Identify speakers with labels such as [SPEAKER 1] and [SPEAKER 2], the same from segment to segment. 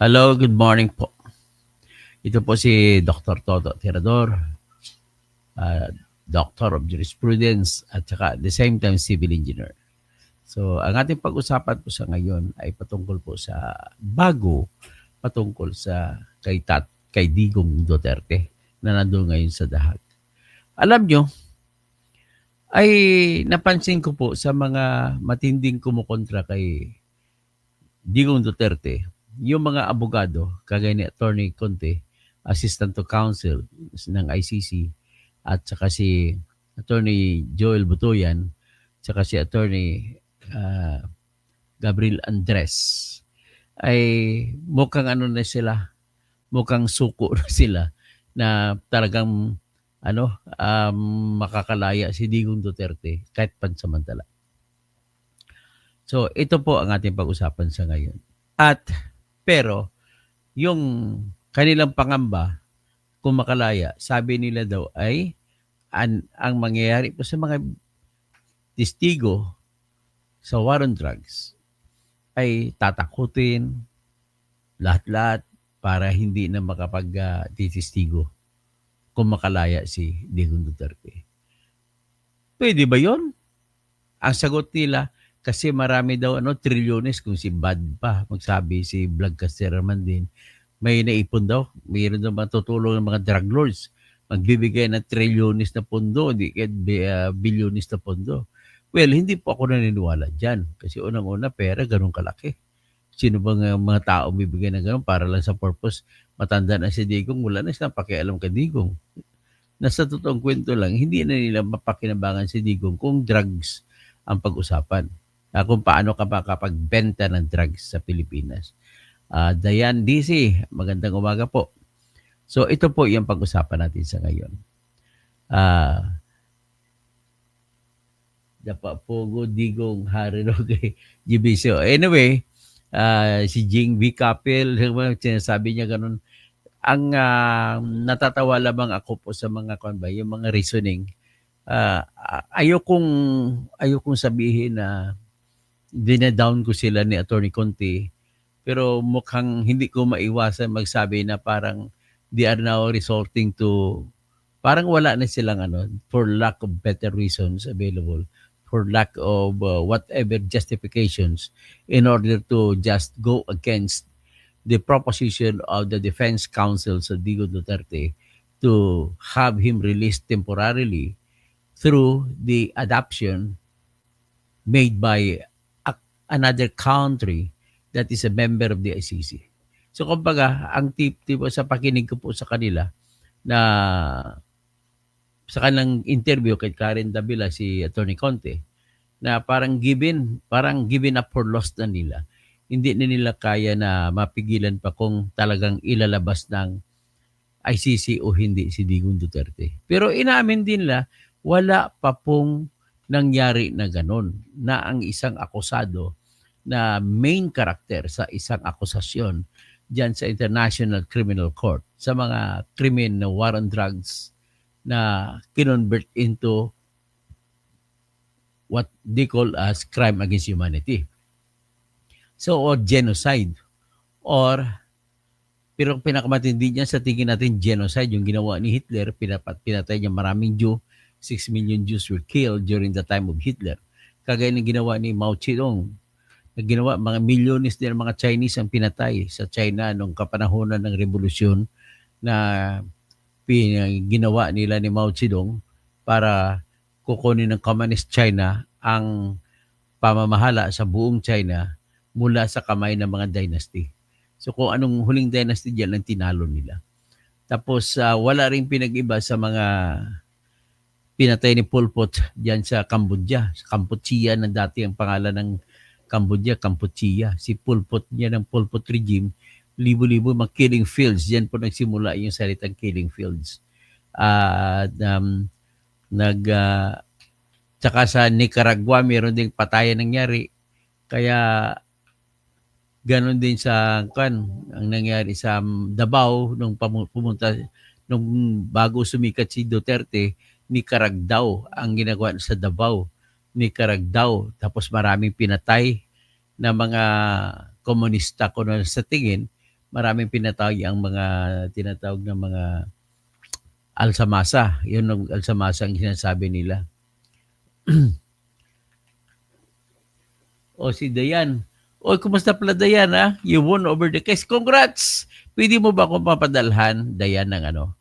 [SPEAKER 1] Hello, good morning po. Ito po si Dr. Toto Tirador, uh, Doctor of Jurisprudence at saka at the same time civil engineer. So, ang ating pag-usapan po sa ngayon ay patungkol po sa patungkol sa kay Digong Duterte na nandoon ngayon sa dahag. Alam nyo, ay napansin ko po sa mga matinding kumukontra kay Digong Duterte, yung mga abogado, kagaya ni Attorney Conte, Assistant to Counsel ng ICC, at saka si Attorney Joel Butoyan, saka si Attorney ah, Gabriel Andres, ay mukhang ano na sila, mukhang suko na sila na talagang makakalaya si Digong Duterte kahit pansamantala. So, ito po ang ating pag-usapan sa ngayon. At pero yung kanilang pangamba kung makalaya, sabi nila daw ay ang mangyayari po sa mga testigo sa war on drugs ay tatakutin lahat-lahat para hindi na makapag-testigo kung makalaya si Digong Duterte. Pwede ba yon? Ang sagot nila, kasi marami daw trilyones kung si Bad pa magsabi, si Vlogcaster man din, may naipon daw, mayroon daw matutulong ng mga drug lords, magbibigay ng trilyones na pondo, hindi bilyones na pondo. Well, hindi po ako naniniwala dyan. Kasi unang-una, pera, ganun kalaki. Sino bang mga tao bibigay ng ganun para lang sa purpose? Matanda na si Digong, wala na silang pakialam kay Digong. Nasa totoong kwento lang, hindi na nila mapakinabangan si Digong kung drugs ang pag-usapan. Kung paano ka makapagbenta ng drugs sa Pilipinas. Dayan DC, magandang umaga po. So ito po yung pag-usapan natin sa ngayon. Dapa Pogo, Digong, Harino, kay GBC. Anyway, si Jing V. Capel, sinasabi niya ganun. Ang natatawa lamang ako po sa mga yung mga reasoning. Ayokong sabihin na dinadown ko sila ni Attorney Conte, pero mukhang hindi ko maiwasan magsabi na parang they are now resorting to, parang wala na silang for lack of better reasons available, for lack of whatever justifications in order to just go against the proposition of the defense counsel sa Digo Duterte to have him released temporarily through the adoption made by another country that is a member of the ICC. So kumbaga, ang tip sa pakinig ko po sa kanila na sa kanilang interview kay Karen Davila, si Attorney Conte, na parang given up for lost na nila. Hindi na nila kaya na mapigilan pa kung talagang ilalabas ng ICC o hindi si Digong Duterte. Pero inamin din nila, wala pa pong nangyari na ganun, na ang isang akusado na main character sa isang akusasyon dyan sa International Criminal Court sa mga krimen na war on drugs na kinonvert into what they call as crime against humanity. So, or genocide. Pero pinakamatindi niya sa tingin natin, genocide, yung ginawa ni Hitler, pinatay niya maraming Jew, 6 million Jews were killed during the time of Hitler. Kagaya ng ginawa ni Mao Zedong, ginawa, mga milyones din mga Chinese ang pinatay sa China nung kapanahonan ng revolusyon na ginawa nila ni Mao Zedong para kukunin ng Communist China ang pamamahala sa buong China mula sa kamay ng mga dynasty. So kung anong huling dynasty diyan ang tinalo nila. Tapos wala ring pinag-iba sa mga pinatay ni Pol Pot diyan sa Cambodia. Sa Kampuchea na dati ang pangalan ng Cambodia, Kampuchea. Si Pol Pot niya ng Pol Pot regime, libo-libo mga killing fields. Diyan po nagsimula yung salitang killing fields. Tsaka sa Nicaragua, meron ding patayan nangyari. Kaya ganon din sa ang nangyari sa Davao nung pumunta, nung bago sumikat si Duterte, Nicaragua ang ginagawa sa Davao. Nicaragua. Tapos maraming pinatay na mga komunista ko na sa tingin, maraming pinatawag ang mga tinatawag na mga alsamasa. Yun ang alsamasa ang sinasabi nila. O si Dayan. O, kumusta pala Dayan ha? You won over the case. Congrats! Pwede mo ba akong papadalhan, Dayan, ng ano?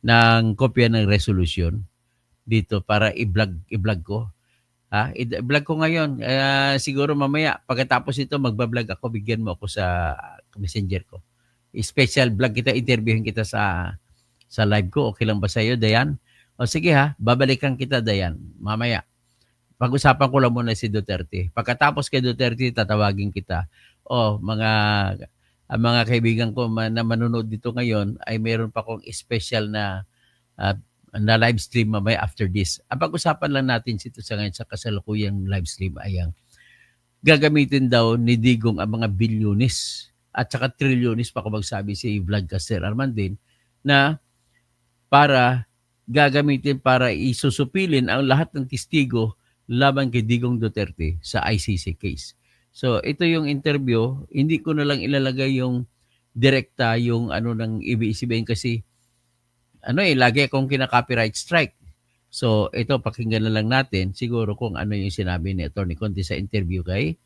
[SPEAKER 1] Ng kopya ng resolution dito para i-vlog ko. Ha? I-vlog ko ngayon. Siguro mamaya, pagkatapos ito, magbablog ako. Bigyan mo ako sa messenger ko. Special vlog kita, interviewin kita sa live ko. Okay lang ba sa iyo, Dayan? O sige ha, babalikan kita, Dayan. Mamaya. Pag-usapan ko lang muna si Duterte. Pagkatapos kay Duterte, tatawagin kita. O, ang mga kaibigan ko na manonood dito ngayon ay meron pa akong special ah, na live stream mamaya after this. Ang pag-usapan lang natin dito sa ngayon sa kasalukuyang live stream ay ang gagamitin daw ni Digong ang mga bilyonis at saka trilyonis pa kung magsabi si Vlogcaster Armandin na para gagamitin para isusupilin ang lahat ng testigo laban kay Digong Duterte sa ICC case. So ito yung interview, hindi ko na lang ilalagay yung direkta yung ano ng ABS-CBN kasi ano lagi akong kina-copyright strike. So ito pakinggan na lang natin siguro kung ano yung sinabi ni Atty. Conte sa interview kay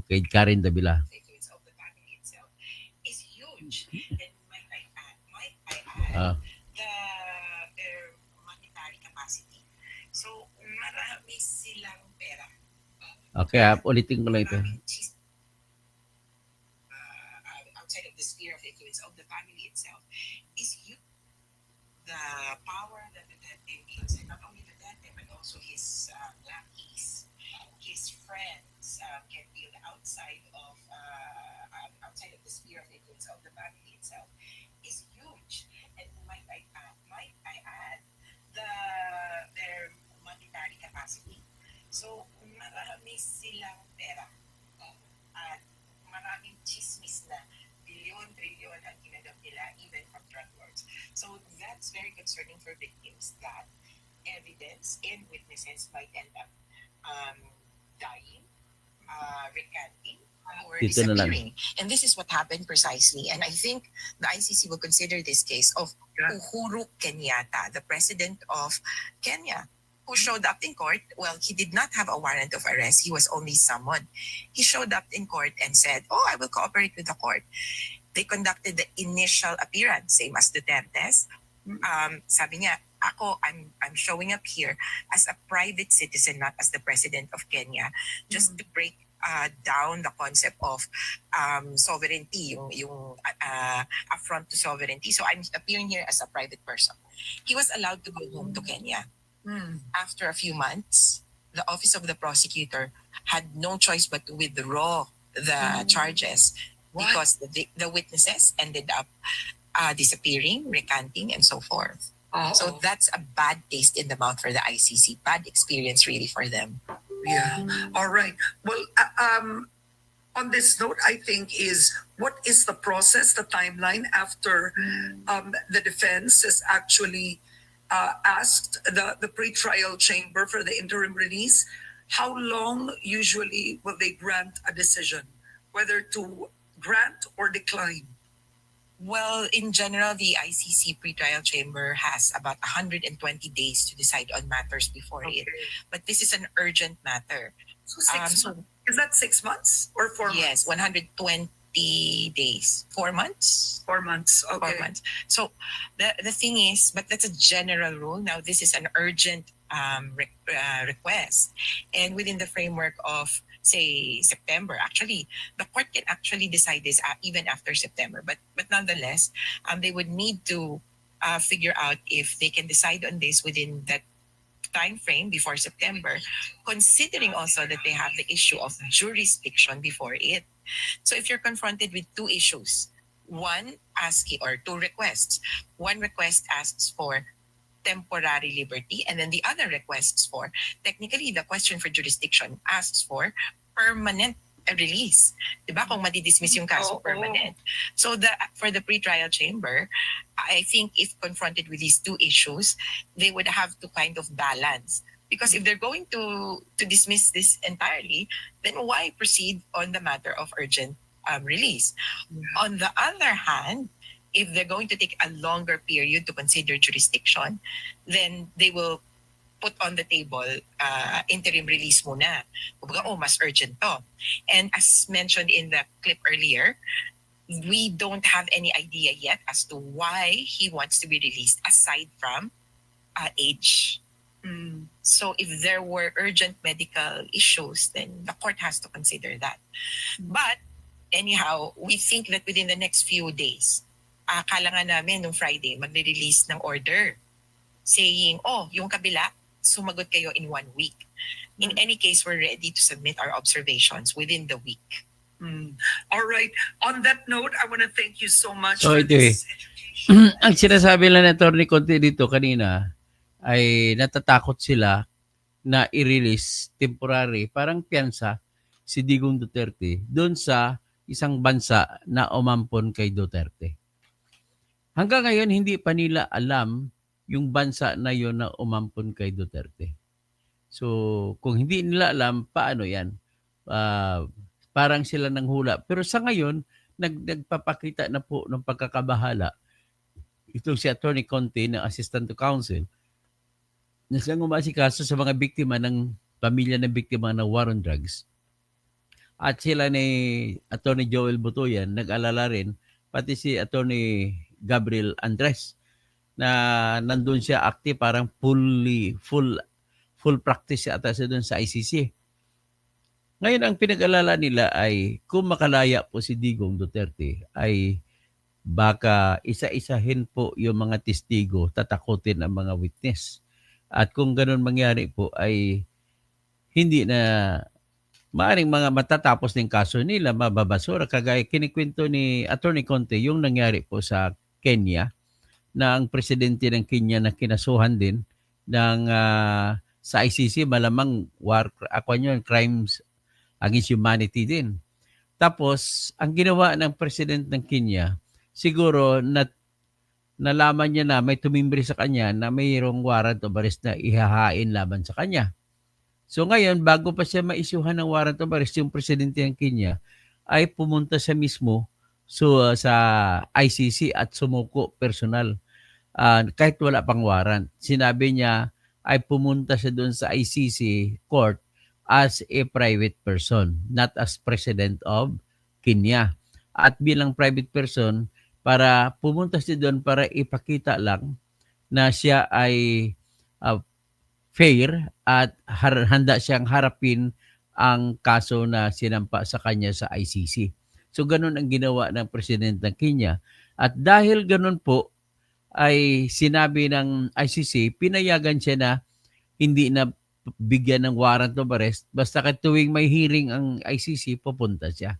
[SPEAKER 1] kay Karen Davila. Of the family itself is huge. And Ah, the their monetary capacity. So, marami silang pera. Okay, ulitin ko lang ito. Outside of the sphere of influence of the family itself is huge. The power that Duterte gives, and not only Duterte, but also his lackeys, his friends can build outside of the sphere of influence of the family itself is huge. And might I add, the their monetary capacity. So, marami silang pera. At maraming chismis na bilyon-trilyon ang ginagap nila even from drug lords. So, that's very concerning for victims that evidence and witnesses might end up dying, recanting, or disappearing. And this is what happened precisely. And I think the ICC will consider this case of Uhuru Kenyatta, the president of Kenya, who showed up in court. Well, he did not have a warrant of arrest. He was only summoned. He showed up in court and said, "Oh, I will cooperate with the court." They conducted the initial appearance, same as Duterte's. Sabi niya, I'm showing up here as a private citizen, not as the president of Kenya, just to break down the concept of sovereignty, yung affront to sovereignty. So I'm appearing here as a private person. He was allowed to go home to Kenya. After a few months, the office of the prosecutor had no choice but to withdraw the charges because the witnesses ended up disappearing, recanting, and so forth. So that's a bad taste in the mouth for the ICC. Bad experience really for them.
[SPEAKER 2] Yeah. All right. Well, on this note, I think what is the process, the timeline after the defense has actually asked the pretrial chamber for the interim release? How long usually will they grant a decision, whether to grant or decline?
[SPEAKER 3] Well, in general, the ICC pretrial chamber has about 120 days to decide on matters before it. But this is an urgent matter.
[SPEAKER 2] So is that 6 months or 4 months?
[SPEAKER 3] Yes, 120 days. 4 months?
[SPEAKER 2] 4 months, okay.
[SPEAKER 3] 4 months. So the thing is, but that's a general rule. Now, this is an urgent request. And within the framework of, say, September, actually, the court can actually decide this even after September. But nonetheless, they would need to figure out if they can decide on this within that time frame before September, considering also that they have the issue of jurisdiction before it. So if you're confronted with two issues, two requests. One request asks for temporary liberty, and then the other requests for, technically, the question for jurisdiction asks for permanent release. Diba? Kung madidismiss yung kaso, permanent. So for the pretrial chamber, I think if confronted with these two issues, they would have to kind of balance. Because if they're going to dismiss this entirely, then why proceed on the matter of urgent release. On the other hand, if they're going to take a longer period to consider jurisdiction, then they will put on the table interim release muna. Kumbaga, oh, mas urgent to. And as mentioned in the clip earlier, we don't have any idea yet as to why he wants to be released aside from age. So if there were urgent medical issues, then the court has to consider that. But anyhow, we think that within the next few days, akala nga namin nung Friday, magre-release ng order saying, oh, yung kabila, sumagot kayo in 1 week. In any case, we're ready to submit our observations within the week.
[SPEAKER 2] All right. On that note, I want to thank you so much
[SPEAKER 1] So,
[SPEAKER 2] for
[SPEAKER 1] ito
[SPEAKER 2] this education.
[SPEAKER 1] ang sinasabi lang ng Atty. Conte dito kanina ay natatakot sila na i-release temporary, parang piyansa, si Digong Duterte doon sa isang bansa na umampon kay Duterte. Hanggang ngayon, hindi pa nila alam yung bansa na yon na umampon kay Duterte. So, kung hindi nila alam, paano yan? Parang sila nang hula. Pero sa ngayon, nagpapakita na po ng pagkakabahala itong si Atty. Conte na Assistant to Counsel na siyang umasikaso sa mga biktima ng pamilya ng biktima ng war on drugs. At sila ni Atty. Joel Butoyan nag-alala rin, pati si Atty. Gabriel Andres na nandun siya active, parang full practice siya ata siya dun sa ICC. Ngayon, ang pinag-alala nila ay kung makalaya po si Digong Duterte ay baka isa-isahin po yung mga testigo, tatakutin ang mga witness. At kung ganun mangyari po ay hindi na maaring mga matatapos ng kaso nila, mababasura. Kagaya kinikwento ni Atty. Conte yung nangyari po sa Kenya na ang presidente ng Kenya na kinasuhan din ng sa ICC, malamang crimes against humanity din. Tapos, ang ginawa ng president ng Kenya, siguro nalaman niya na may tumimbre sa kanya na mayroong warrant of arrest na ihahain laban sa kanya. So ngayon, bago pa siya maisyuhan ng warrant of arrest, yung presidente ng Kenya ay pumunta siya mismo sa ICC at sumuko personal. Kahit wala pang warrant. Sinabi niya ay pumunta siya doon sa ICC court as a private person, not as president of Kenya. At bilang private person, para pumunta siya doon para ipakita lang na siya ay fair at handa siyang harapin ang kaso na sinampa sa kanya sa ICC. So ganun ang ginawa ng president ng Kenya. At dahil ganun po, ay sinabi ng ICC, pinayagan siya na hindi na bigyan ng warrant of arrest. Basta tuwing may hearing ang ICC, pupunta siya.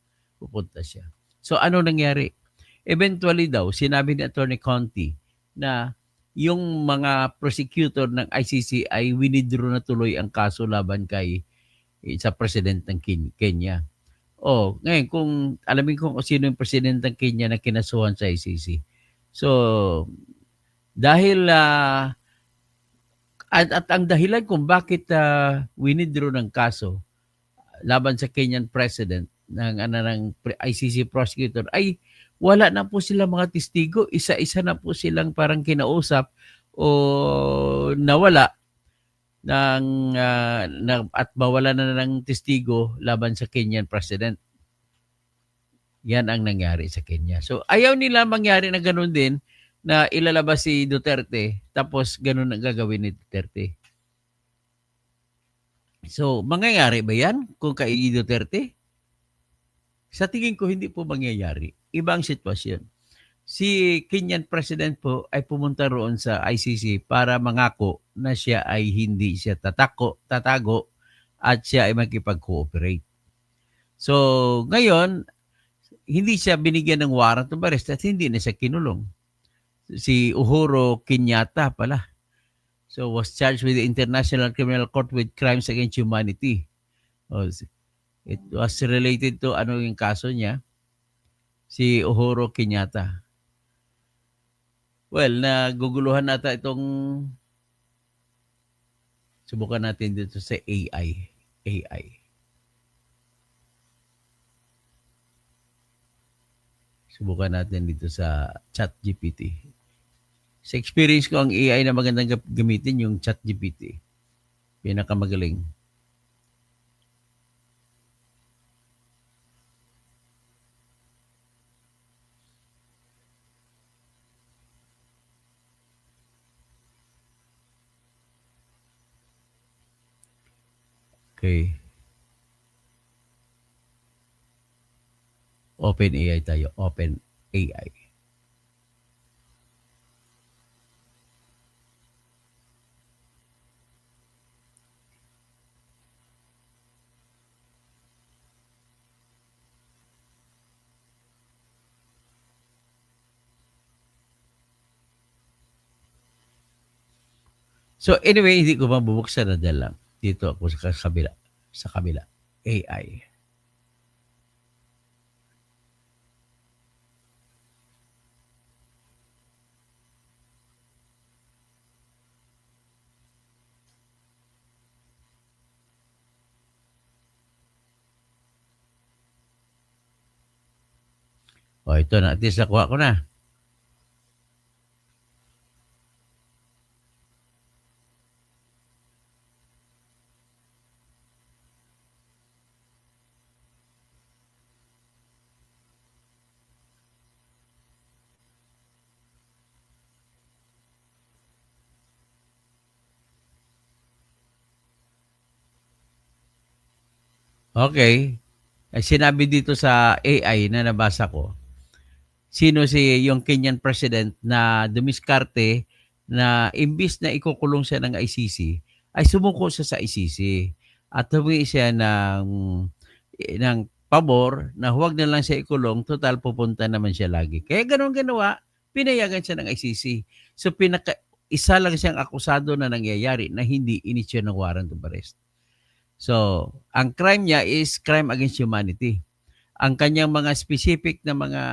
[SPEAKER 1] So ano nangyari? Eventually daw, sinabi ni Atty. Conte na yung mga prosecutor ng ICC ay winidraw na tuloy ang kaso laban kay sa president ng Kenya. Ngayon kung alamin kung sino yung president ng Kenya na kinasuhan sa ICC. So, dahil at ang dahilan kung bakit winidraw ng kaso laban sa Kenyan president ng ICC prosecutor ay wala na po sila mga testigo, isa-isa na po silang parang kinausap o nawala at mawala na ng testigo laban sa Kenyan president. Yan ang nangyari sa Kenya. So ayaw nila mangyari na ganoon din na ilalabas si Duterte tapos ganoon ang gagawin ni Duterte. So mangyayari ba yan kung kay Duterte? Sa tingin ko hindi po mangyayari. Ibang sitwasyon. Si Kenyan president po ay pumunta roon sa ICC para mangako na siya ay hindi siya tatago at siya ay makipag-cooperate. So ngayon, hindi siya binigyan ng warrant of arrest at hindi na siya kinulong. Si Uhuru Kenyatta pala. So was charged with the International Criminal Court with crimes against humanity. It was related to ano yung kaso niya? Si Uhuru Kenyatta. Well, naguguluhan nata itong subukan natin dito sa AI. Subukan natin dito sa ChatGPT. Sa experience ko, ang AI na magandang gamitin yung ChatGPT. Pinakamagaling. Okay. Open AI tayo. Open AI. So anyway, hindi ko mabubuksan na dyan lang. Dito ako sa kabila. Sa kabila. AI. O ito na. At least nakuha ko na. Okay. Ay, sinabi dito sa AI na nabasa ko, sino yung Kenyan president na dumiskarte na imbis na ikukulong siya ng ICC, ay sumuko siya sa ICC at humingi siya ng pabor na huwag na lang siya ikulong, total pupunta naman siya lagi. Kaya ganun ginawa, pinayagan siya ng ICC. So isa lang siyang akusado na nangyayari na hindi inisyo ng warrant of arrest. So, ang crime niya is crime against humanity. Ang kanyang mga specific na mga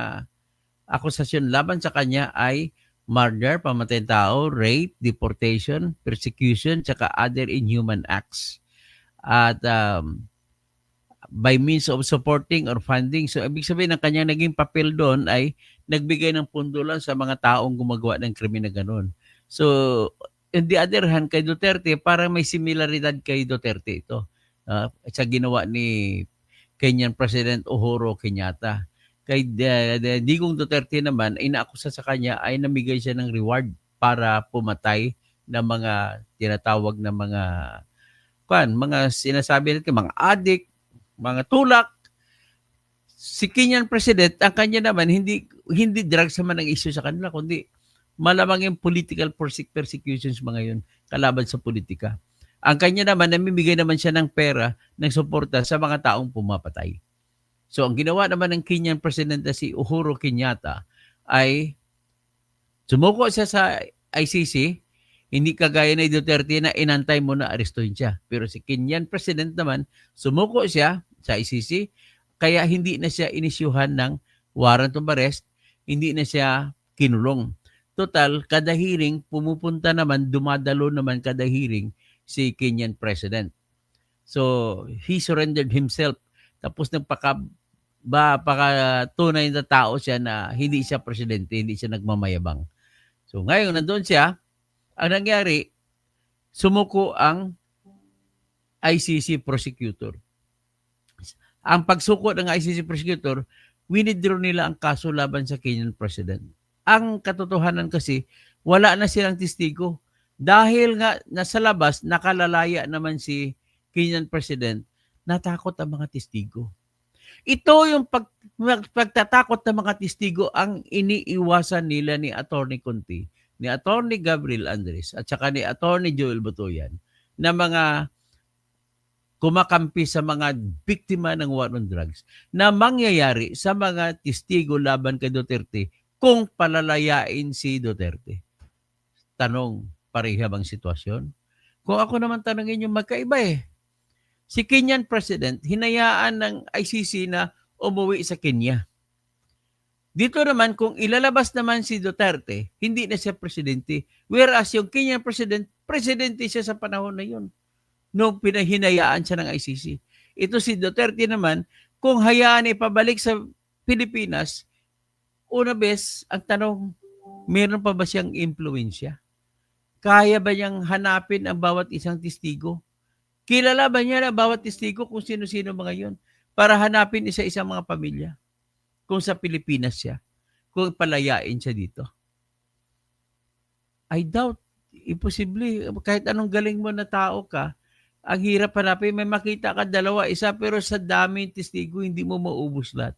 [SPEAKER 1] akusasyon laban sa kanya ay murder, pamatay ng tao, rape, deportation, persecution, tsaka other inhuman acts. At by means of supporting or funding. So, ibig sabihin ng kanyang naging papel doon ay nagbigay ng pundo lang sa mga taong gumagawa ng krimen na ganun. So, on the other hand, kay Duterte, parang may similaridad kay Duterte ito. Sa ginawa ni Kenyan President Uhuru Kenyatta. Kay Digong Duterte naman, inaakusa sa kanya ay namigay siya ng reward para pumatay ng mga tinatawag na mga sinasabi natin, mga addict, mga tulak. Si Kenyan President, ang kanya naman, hindi drugs naman ang issue sa kanila, kundi malamang yung political persecutions mga yun, kalaban sa politika. Ang kanya naman, namimigay naman siya ng pera, ng suporta sa mga taong pumapatay. So, ang ginawa naman ng Kenyan President na si Uhuru Kenyatta ay sumuko siya sa ICC, hindi kagaya ni Duterte na inantay mo na arestuhin siya. Pero si Kenyan President naman, sumuko siya sa ICC, kaya hindi na siya inisyuhan ng warrant of arrest, hindi na siya kinulong. Total, kada hearing, pumupunta naman, dumadalo naman kada hearing si Kenyan President. So, he surrendered himself. Tapos tunay na tao siya na hindi siya presidente, hindi siya nagmamayabang. So, ngayon, nandun siya, ang nangyari, sumuko ang ICC prosecutor. Ang pagsuko ng ICC prosecutor, winidraw nila ang kaso laban sa Kenyan President. Ang katotohanan kasi, wala na silang testigo. Dahil nga nasa labas, nakalalaya naman si Kenyan President, natakot ang mga testigo. Ito yung pagtatakot ng mga testigo ang iniiwasan nila ni Attorney Conti, ni Attorney Gabriel Andres, at saka ni Attorney Joel Butoyan, na mga kumakampi sa mga biktima ng war on drugs na mangyayari sa mga testigo laban kay Duterte kung palalayain si Duterte. Tanong, pareha bang sitwasyon? Kung ako naman tanongin yung magkaiba eh. Si Kenyan President, hinayaan ng ICC na umuwi sa Kenya. Dito naman, kung ilalabas naman si Duterte, hindi na siya presidente. Whereas yung Kenyan President, presidente siya sa panahon na yun. Nung pinahinayaan siya ng ICC. Ito si Duterte naman, kung hayaan ipabalik sa Pilipinas, una bes, ang tanong, meron pa ba siyang impluwensya? Kaya ba niyang hanapin ang bawat isang testigo? Kilala ba niya ang bawat testigo kung sino-sino mga yon? Para hanapin isa-isang mga pamilya. Kung sa Pilipinas siya. Kung palayain siya dito. I doubt. Imposible. Kahit anong galing mo na tao ka, ang hirap hanapin. May makita ka dalawa, isa, pero sa daming testigo, hindi mo maubos lahat.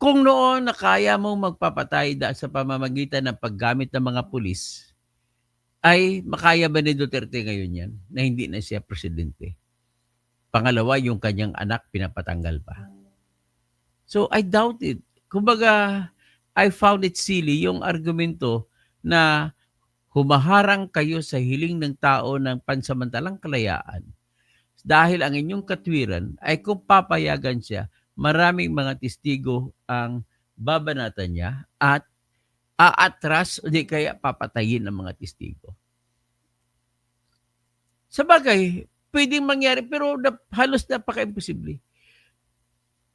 [SPEAKER 1] Kung noon na kaya mong magpapatay dahil sa pamamagitan ng paggamit ng mga pulis, ay makaya ba ni Duterte ngayon yan na hindi na siya presidente? Pangalawa, yung kanyang anak pinapatanggal pa. So I doubt it. Kumbaga, I found it silly yung argumento na humaharang kayo sa hiling ng tao ng pansamantalang kalayaan dahil ang inyong katwiran ay kung papayagan siya, maraming mga testigo ang babanatan niya at aatras o di kaya papatayin ang mga testigo. Sa bagay, pwedeng mangyari pero halos napaka-imposible.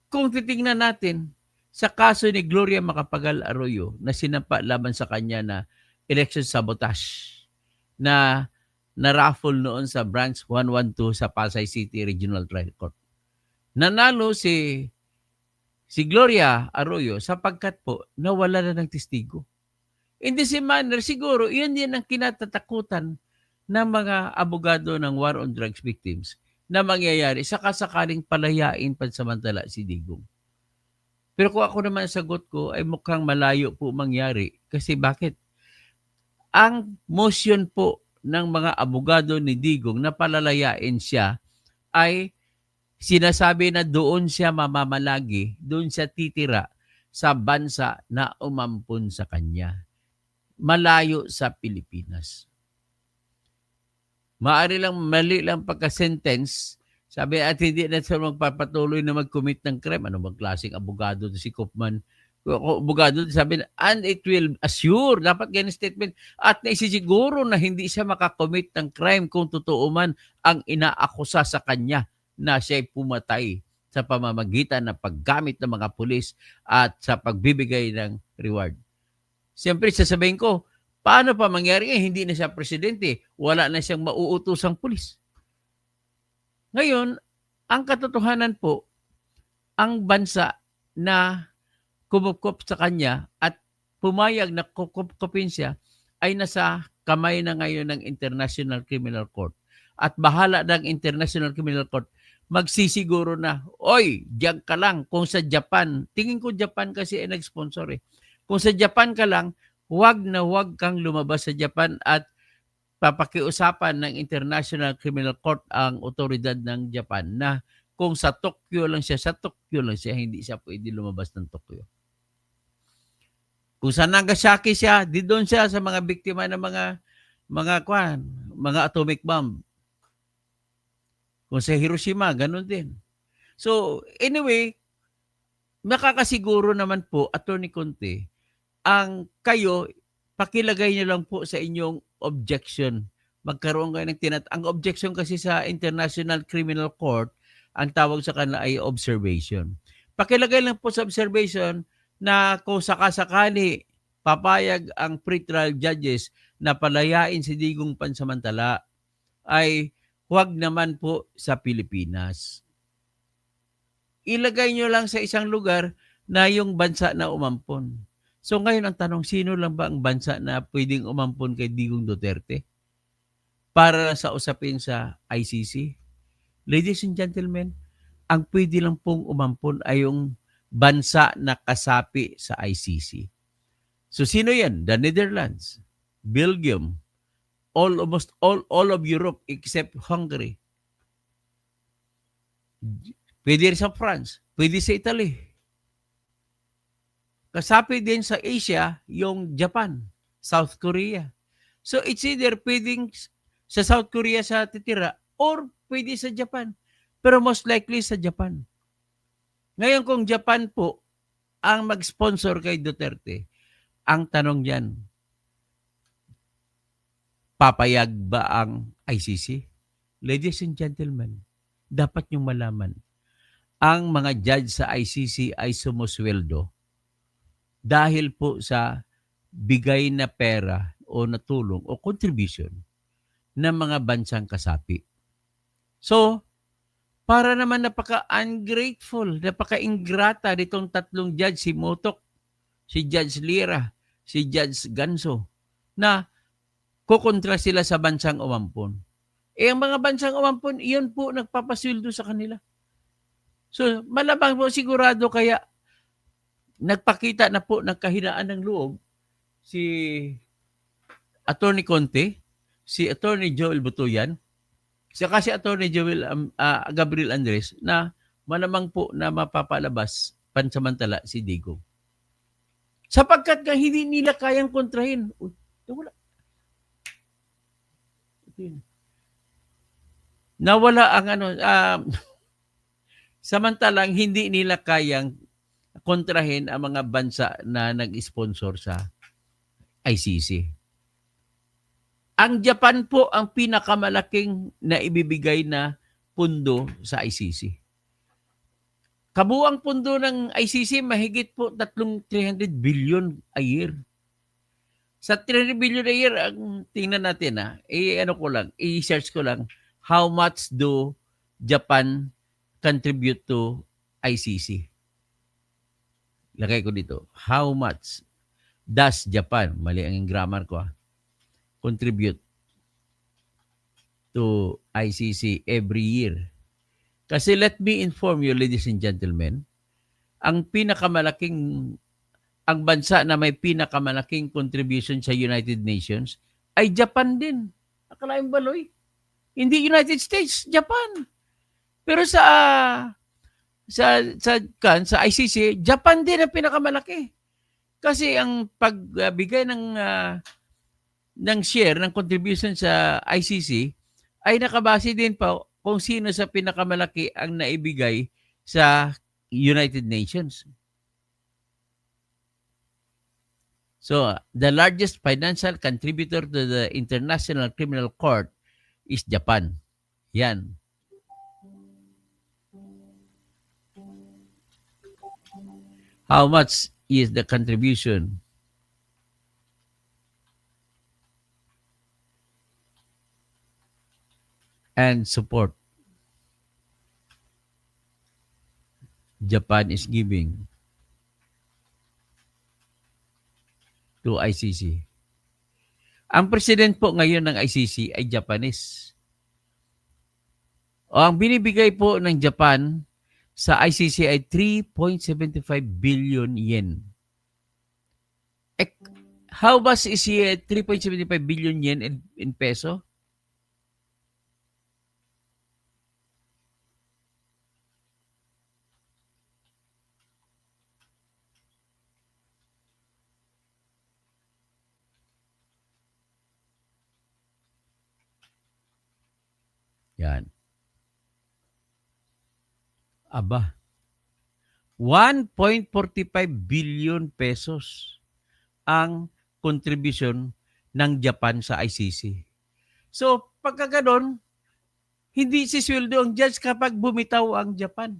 [SPEAKER 1] Kung titingnan natin sa kaso ni Gloria Macapagal Arroyo na sinampa laban sa kanya na election sabotage na na-raffle noon sa Branch 112 sa Pasay City Regional Trial Court. Nanalo si Gloria Arroyo sapagkat po nawala na ng testigo. In the same manner, siguro, yun din ang kinatatakutan ng mga abogado ng war on drugs victims na mangyayari sa kasakaling palayain pansamantala si Digong. Pero kung ako naman sagot ko ay mukhang malayo po mangyari. Kasi bakit? Ang motion po ng mga abogado ni Digong na palalayain siya ay sinasabi na doon siya mamamalagi, doon siya titira sa bansa na umampun sa kanya. Malayo sa Pilipinas. Maari lang mali lang pagka-sentence, sabi at hindi na siya magpapatuloy na mag-commit ng crime. Ano bang klaseng abogado si Kaufman? Abogado, sabi na, and it will assure, dapat ganyan statement, at naisisiguro na hindi siya makakommit ng crime kung totoo man ang inaakusa sa kanya na siya'y pumatay sa pamamagitan ng paggamit ng mga pulis at sa pagbibigay ng reward. Siyempre, sasabihin ko, paano pa mangyari? Hindi na siya presidente. Wala na siyang mauutosang pulis. Ngayon, ang katotohanan po, ang bansa na kumupkop sa kanya at pumayag na kukupkopin siya ay nasa kamay na ngayon ng International Criminal Court. At bahala ng International Criminal Court magsisiguro na, oy, diyan ka lang. Kung sa Japan, tingin ko Japan kasi ay nag-sponsor eh. Kung sa Japan ka lang, huwag na huwag kang lumabas sa Japan at papakiusapan ng International Criminal Court ang otoridad ng Japan na kung sa Tokyo lang siya, hindi siya pwede lumabas ng Tokyo. Kung sa Nagasaki siya, di doon siya sa mga biktima ng mga atomic bomb. Kung sa Hiroshima, ganun din. So, anyway, nakakasiguro naman po, Attorney Conte, ang kayo, pakilagay niyo lang po sa inyong objection. Magkaroon kayo ng ang objection kasi sa International Criminal Court, ang tawag sa kanila ay observation. Pakilagay lang po sa observation na kung sakasakali papayag ang pre-trial judges na palayain si Digong pansamantala, ay huwag naman po sa Pilipinas. Ilagay nyo lang sa isang lugar na yung bansa na umampon. So ngayon ang tanong, sino lang ba ang bansa na pwedeng umampon kay Digong Duterte? Para sa usapin sa ICC? Ladies and gentlemen, ang pwede lang pong umampon ay yung bansa na kasapi sa ICC. So sino yan? The Netherlands, Belgium, almost all of Europe except Hungary. Pwede rin sa France, pwede sa Italy. Kasapi din sa Asia yung Japan, South Korea. So it's either pwedeng sa South Korea sa titira or pwede sa Japan. Pero most likely sa Japan. Ngayon kung Japan po ang mag-sponsor kay Duterte, ang tanong diyan, papayag ba ang ICC? Ladies and gentlemen, dapat niyong malaman, ang mga judge sa ICC ay sumusweldo dahil po sa bigay na pera o na tulong o contribution ng mga bansang kasapi. So, para naman napaka-ungrateful, napaka-ingrata nitong tatlong judge, si Motok, si Judge Lira, si Judge Ganso, na kukontra sila sa bansang umampon. Ang mga bansang umampon, iyon po nagpapasweldo sa kanila. So, malamang po sigurado kaya nagpakita na po ng kahinaan ng loob si Attorney Conte, si Attorney Joel Butuyan, saka si Attorney Gabriel Andres na malamang po na mapapalabas pansamantala si Digong. Sapagkat nga hindi nila kayang kontrahin. Wala. Nawala ang samantalang hindi nila kayang kontrahin ang mga bansa na nag-sponsor sa ICC. Ang Japan po ang pinakamalaking na ibibigay na pundo sa ICC. Kabuang pundo ng ICC mahigit po 300 billion a year. Sa 300 billion a year, ang tingnan natin i-search ko lang, how much do Japan contribute to ICC? Lagay ko dito, how much does Japan, mali ang grammar ko contribute to ICC every year? Kasi let me inform you, ladies and gentlemen, ang bansa na may pinakamalaking contribution sa United Nations ay Japan din. Akalain baloy? Hindi United States, Japan. Pero sa ICC, Japan din ang pinakamalaki. Kasi ang pagbigay ng share ng contribution sa ICC ay nakabase din pa kung sino sa pinakamalaki ang naibigay sa United Nations. So, the largest financial contributor to the International Criminal Court is Japan. Yan. How much is the contribution? And support Japan is giving to ICC. Ang president po ngayon ng ICC ay Japanese. O ang binibigay po ng Japan sa ICC ay 3.75 billion yen. How much is 3.75 billion yen in peso? Yan. Aba. 1.45 billion pesos ang contribution ng Japan sa ICC. So, pagka ganon, hindi sisweldo ang judge kapag bumitaw ang Japan.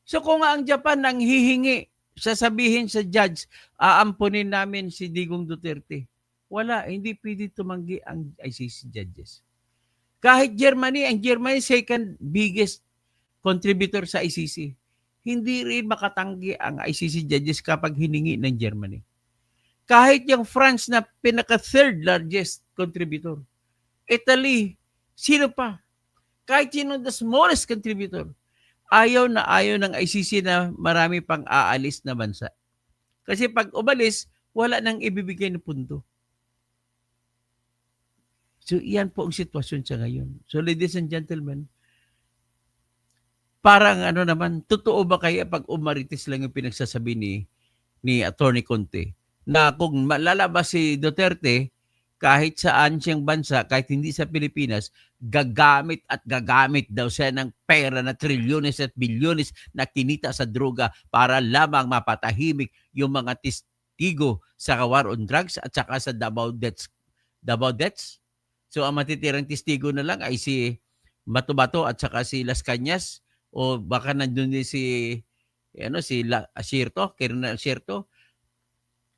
[SPEAKER 1] So, kung ang Japan ang hihingi, sasabihin sa judge, aampunin namin si Digong Duterte. Wala, hindi pwede tumanggi ang ICC judges. Kahit Germany, ang Germany second biggest contributor sa ICC. Hindi rin makatanggi ang ICC judges kapag hiningi ng Germany. Kahit yung France na pinaka-third largest contributor. Italy, sino pa? Kahit sino the smallest contributor. Ayaw ng ICC na marami pang aalis na bansa. Kasi pag umalis, wala nang ibibigay na punto. So, iyan po ang sitwasyon sa ngayon. So, ladies and gentlemen, parang totoo ba kaya pag umaritis lang yung pinagsasabi ni Attorney Conte na kung lalabas si Duterte, kahit saan siyang bansa, kahit hindi sa Pilipinas, gagamit daw siya ng pera na trilyones at bilyones na kinita sa droga para lamang mapatahimik yung mga testigo sa war on drugs at saka sa Davao Deaths. So ang matitirang testigo na lang ay si Bato-Bato at saka si Las Cañas o baka nandun din si Asierto, Colonel Asierto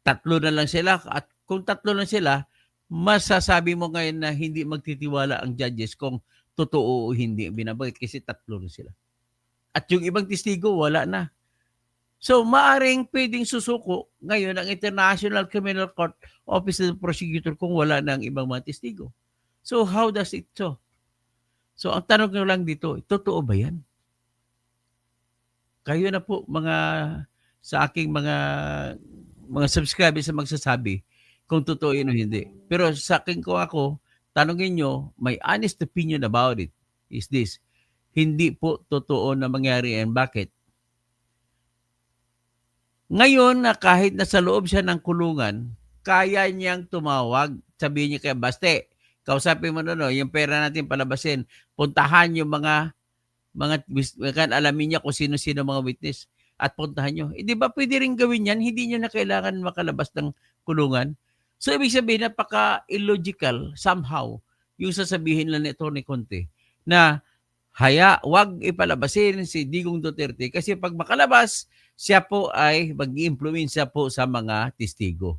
[SPEAKER 1] tatlo na lang sila at kung tatlo lang sila, masasabi mo ngayon na hindi magtitiwala ang judges kung totoo o hindi ang binabanggit kasi tatlo na sila. At yung ibang testigo, wala na. So, maaring pwedeng susuko ngayon ang International Criminal Court Office of the Prosecutor kung wala na ang ibang mga testigo. So, how does it so? So, ang tanong ko lang dito, totoo ba yan? Kayo na po sa aking mga subscribers na magsasabi kung totoo yun o hindi. Pero sa akin ko ako, tanongin nyo, my honest opinion about it is this. Hindi po totoo na mangyari yan. Bakit? Ngayon na kahit nasa loob siya ng kulungan, kaya niyang tumawag. Sabihin niya kay Baste, kausapin mo yung pera natin palabasin. Puntahan yung alamin niya kung sino-sino mga witness at puntahan nyo. Di ba pwede rin gawin yan? Hindi nyo na kailangan makalabas ng kulungan. So, ibig sabihin, napaka-illogical somehow yung sasabihin lang ni Tony Conte na wag ipalabasin si Digong Duterte kasi pag makalabas, siya po ay mag-i-influensya po sa mga testigo.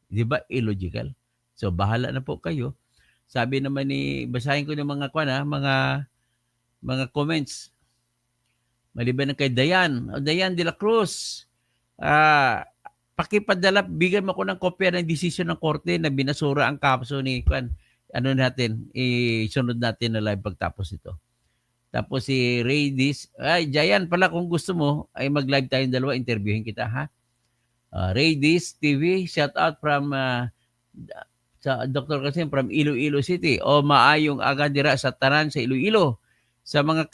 [SPEAKER 1] Di ba? Illogical. So, bahala na po kayo. Sabi naman basahin ko ng mga comments. Maliban na kay Dayan. Dayan de la Cruz. Pakipadala, bigyan mo ko ng kopya ng desisyon ng korte na binasura ang kaso ni isunod natin na live pagtapos ito. Tapos si Raydis, Dayan pala kung gusto mo, ay mag-live tayong dalawa, interviewin kita ha. Raydis TV, shout out from sa Dr. Kasim from Iloilo City. O maayong aga dira sa tanan sa Iloilo. Sa mga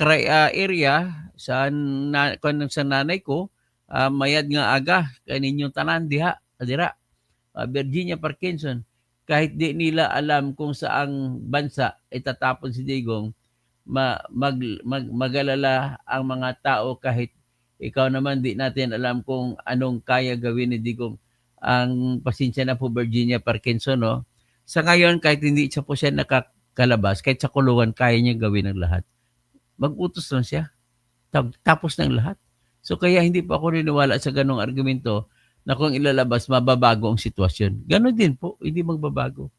[SPEAKER 1] area sa nanay ko, mayad nga aga kaninyong tanan diha dira. Virginia Parkinson, kahit di nila alam kung saang bansa itatapon si Digong, magalala ang mga tao kahit ikaw naman di natin alam kung anong kaya gawin ni Digong. Ang pasensya na po Virginia Parkinson, no? Sa ngayon, kahit hindi siya po siya nakakalabas, kahit sa kulungan, kaya niya gawin ang lahat. Mag-utos lang siya. Tapos ng lahat. So kaya hindi po ako niniwala sa ganong argumento na kung ilalabas, mababago ang sitwasyon. Ganon din po, hindi magbabago.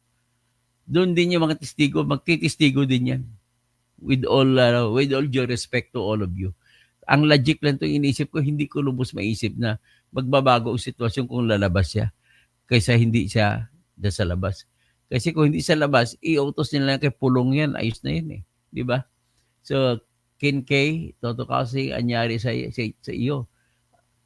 [SPEAKER 1] Doon din yung mga testigo, magtitistigo din yan. With all due respect to all of you. Ang logic lang ito iniisip ko, hindi ko lubos maisip na magbabago ang sitwasyon kung lalabas siya kaysa hindi siya sa labas. Kasi kung hindi sa labas, i-utos nila kay Pulong yan, ayos na yun eh. Di ba? So, Kin K, Toto kasi anyari sa iyo.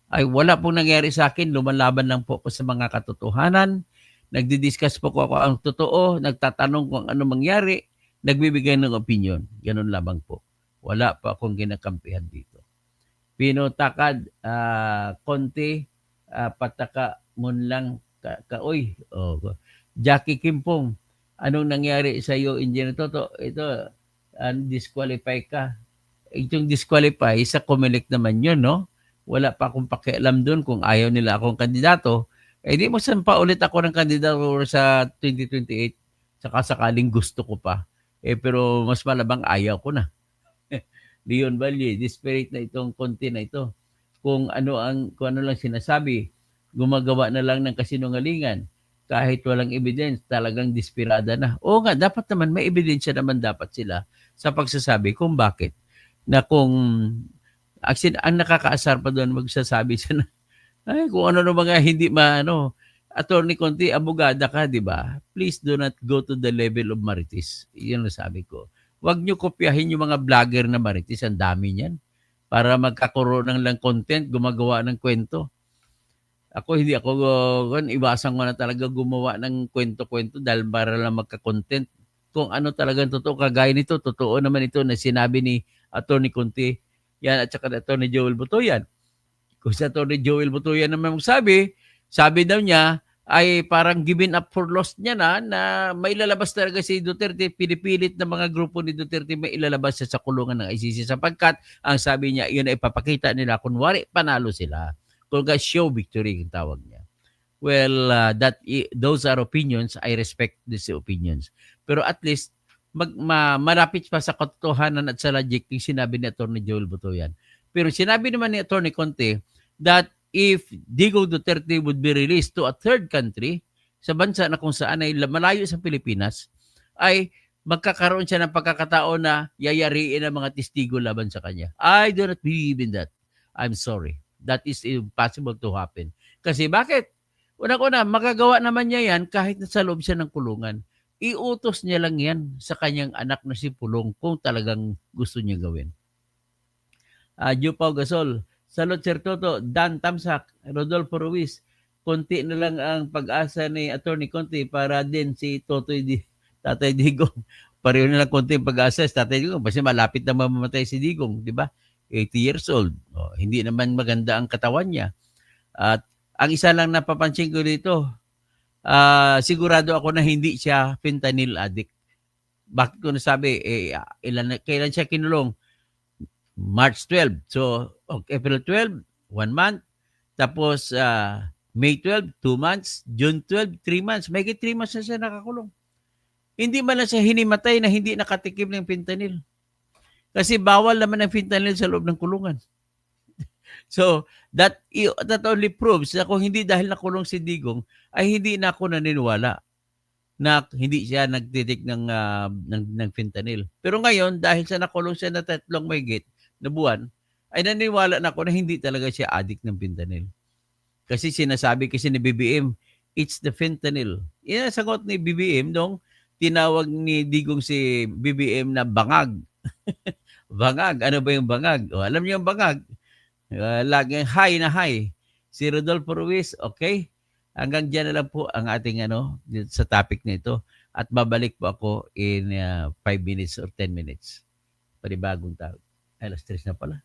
[SPEAKER 1] Ay wala pong nangyari sa akin, lumalaban lang po ako sa mga katotohanan, nagdi-discuss po ako ang totoo, nagtatanong kung ano mangyari, nagbibigay ng opinion. Ganun lamang po. Wala pa akong ginakampihan dito. Pino Takad, Conte, pataka mun lang kaoy. Jackie Kimpong, anong nangyari sa iyo, Engineer Toto? Ito, disqualify ka. Itong disqualify, sa Comelec naman yun, no? Wala pa akong pakialam doon kung ayaw nila akong kandidato. Di mo pa ulit ako ng kandidato sa 2028 saka sakaling gusto ko pa. Pero mas malabang ayaw ko na. Leon Valle, desperate na itong konti na ito. Kung ano lang sinasabi, gumagawa na lang ng kasinungalingan. Kahit walang evidence, talagang desperada na. Oo nga, dapat naman may ebidensya naman dapat sila sa pagsasabi kung bakit. Na kung ang nakakaasar pa doon magsasabi siya na kung ano mga hindi Attorney Conte, abogada ka, di ba? Please do not go to the level of Marites. Yan ang sabi ko. Huwag nyo kopyahin yung mga vlogger na Marites. Ang dami niyan. Para magkakaroon lang content, gumagawa ng kwento. Hindi ako, iwasan ko na talaga gumawa ng kwento-kwento dahil para lang magka-content. Kung ano talagang totoo, kagaya nito, totoo naman ito na sinabi ni Attorney Conte, yan at saka Attorney Joel Butoyan. Kung si Attorney Joel Butoyan naman magsabi, sabi daw niya, ay parang given up for lost niya na may lalabas talaga si Duterte, pinipilit ng mga grupo ni Duterte may ilalabas siya sa kulungan ng ICC sapagkat ang sabi niya, yun ay ipapakita nila kunwari panalo sila. Kung show victory yung tawag niya. Well, those are opinions. I respect these opinions. Pero at least, malapit pa sa katotohanan at sa logic yung sinabi ni Atty. Joel Butoyan. Pero sinabi naman ni Atty. Conte that if Digong Duterte would be released to a third country, sa bansa na kung saan ay malayo sa Pilipinas, ay magkakaroon siya ng pagkakataon na yayariin ang mga testigo laban sa kanya. I do not believe in that. I'm sorry. That is impossible to happen. Kasi bakit? Unang-una, magagawa naman niya yan kahit sa loob siya ng kulungan. Iutos niya lang yan sa kanyang anak na si Pulong kung talagang gusto niya gawin. Jupao Gasol, Salot Sir Toto, Dan Tamsak, Rodolfo Ruiz, konti na lang ang pag-asa ni Attorney Conte para din si Tatay Digong. Pareho na lang konti ang pag-asa si Tatay Digong kasi malapit na mamamatay si Digong, di ba? 80 years old. Hindi naman maganda ang katawan niya. At ang isa lang napapansin ko dito, sigurado ako na hindi siya fentanyl addict. Bakit ko nasabi? Kailan siya kinulong? March 12. So, April 12, 1 month. Tapos, May 12, 2 months. June 12, 3 months. May 3 months na siya nakakulong. Hindi man lang siya hinimatay na hindi nakatikim ng fentanyl. Kasi bawal naman ang fentanyl sa loob ng kulungan. So, that only proves na kung hindi dahil nakulong si Digong, ay hindi na ako naniniwala na hindi siya nagtitik ng fentanyl. Pero ngayon, dahil sa nakulong siya na 3 mahigit na buwan, ay naniniwala na ako na hindi talaga siya addict ng fentanyl. Kasi sinasabi kasi ni BBM, it's the fentanyl. Yan ang sagot ni BBM nung tinawag ni Digong si BBM na bangag. Bangag. Ano ba yung bangag? Alam niyo yung bangag? Laging high na high. Si Rodolfo Ruiz, okay? Hanggang dyan na lang po ang ating sa topic na ito. At babalik po ako in 5 minutes or 10 minutes. Panibagong tawag. Ay, alas 3 na pala.